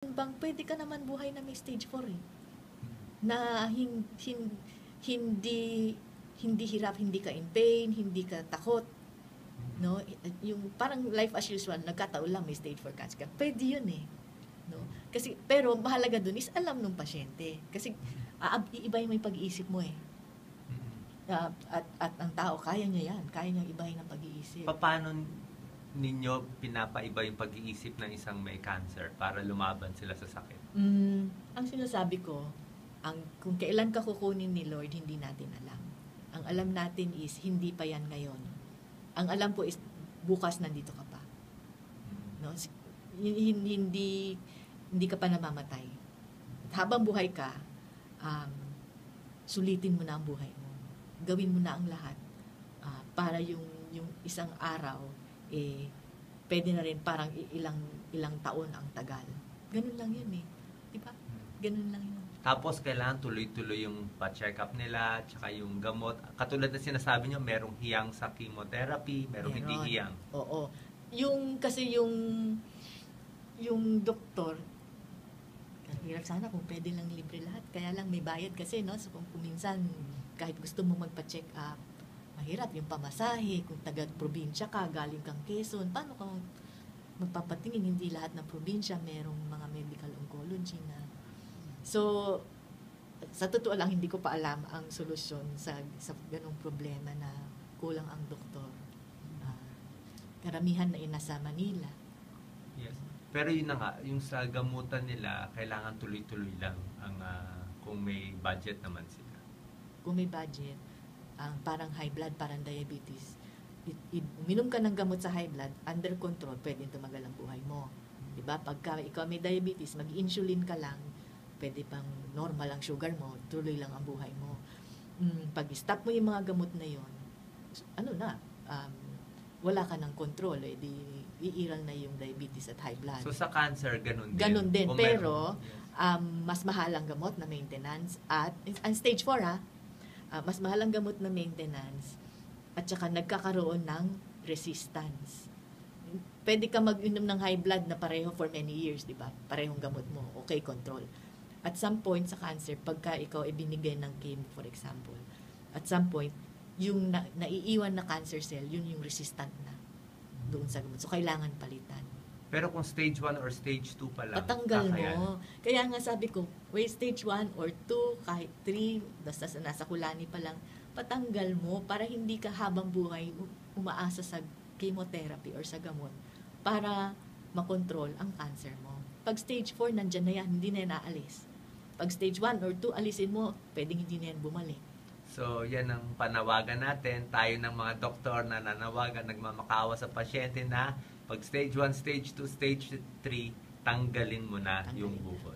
bang pwede ka naman buhay na may stage 4 eh. Na hindi hirap, hindi ka in pain, hindi ka takot. No? Yung parang life as usual, nagkataon lang may stage 4 cancer. Pwede yun eh. No? Kasi, pero mahalaga dun is alam ng pasyente. Kasi iibahin mo yung pag-iisip mo eh. At ang tao, kaya niya yan. Kaya niyang ibahin ang pag-iisip. Paano ninyo pinapaiba yung pag-iisip ng isang may cancer para lumaban sila sa sakit? Ang sinasabi ko, kung kailan ka kukunin ni Lord, hindi natin alam. Ang alam natin is, hindi pa yan ngayon. Ang alam ko is, bukas nandito ka pa. No? Hindi ka pa namamatay. At habang buhay ka, sulitin mo na ang buhay mo. Gawin mo na ang lahat para yung isang araw pwede na rin parang ilang taon ang tagal. Ganun lang yun eh. Diba? Ganun lang yun. Tapos kailangan tuloy-tuloy yung pa-check up nila, tsaka yung gamot. Katulad na sinasabi nyo, merong hiyang sa chemotherapy, merong hindi hiyang. Oo. Kasi yung doktor, hirap sana kung pwede lang libre lahat. Kaya lang may bayad kasi, no? So kung minsan, kahit gusto mo magpa-check up, mahirap yung pamasahe, kung taga-probinsya ka, galing kang Quezon, paano ka magpapatingin? Hindi lahat ng probinsya merong mga medical oncology na. So, sa totoo lang, hindi ko pa alam ang solusyon sa ganong problema na kulang ang doktor. Karamihan na nasa Manila. Yes. Pero yun na nga, yung sa gamutan nila, kailangan tuloy-tuloy lang kung may budget naman sila. Kung may budget, parang high blood, parang diabetes. Uminom ka ng gamot sa high blood, under control, pwedeng tumagal ang buhay mo. Diba? Pagka ikaw may diabetes, mag-insulin ka lang, pwede pang normal ang sugar mo, tuloy lang ang buhay mo. Pag stop mo yung mga gamot na yon, wala ka ng control, iiral na yung diabetes at high blood. So sa cancer, ganun din? Ganun din, pero mas mahal ang gamot na maintenance at stage 4 mas mahal ang gamot na maintenance at saka nagkakaroon ng resistance. Pwede ka mag-inom ng high blood na pareho for many years, di ba? Parehong gamot mo, okay, control. At some point sa cancer, pagka ikaw ibinigay ng chemo, for example, at some point, yung naiiwan na cancer cell, yun yung resistant na doon sa gamot. So, kailangan palitan. Pero kung stage 1 or stage 2 pa lang, patanggal mo. Kaya nga sabi ko, stage 1 or 2, kahit 3, basta nasa kulani pa lang, patanggal mo para hindi ka habang buhay umaasa sa chemotherapy or sa gamot para makontrol ang cancer mo. Pag stage 4, nandyan na yan, hindi na yan naalis. Pag stage 1 or 2, alisin mo, pwedeng hindi na yan bumalik. So, yan ang panawagan natin. Tayo ng mga doktor na nanawagan, nagmamakawa sa pasyente na pag stage 1, stage 2, stage 3, tanggalin mo na yung bukol.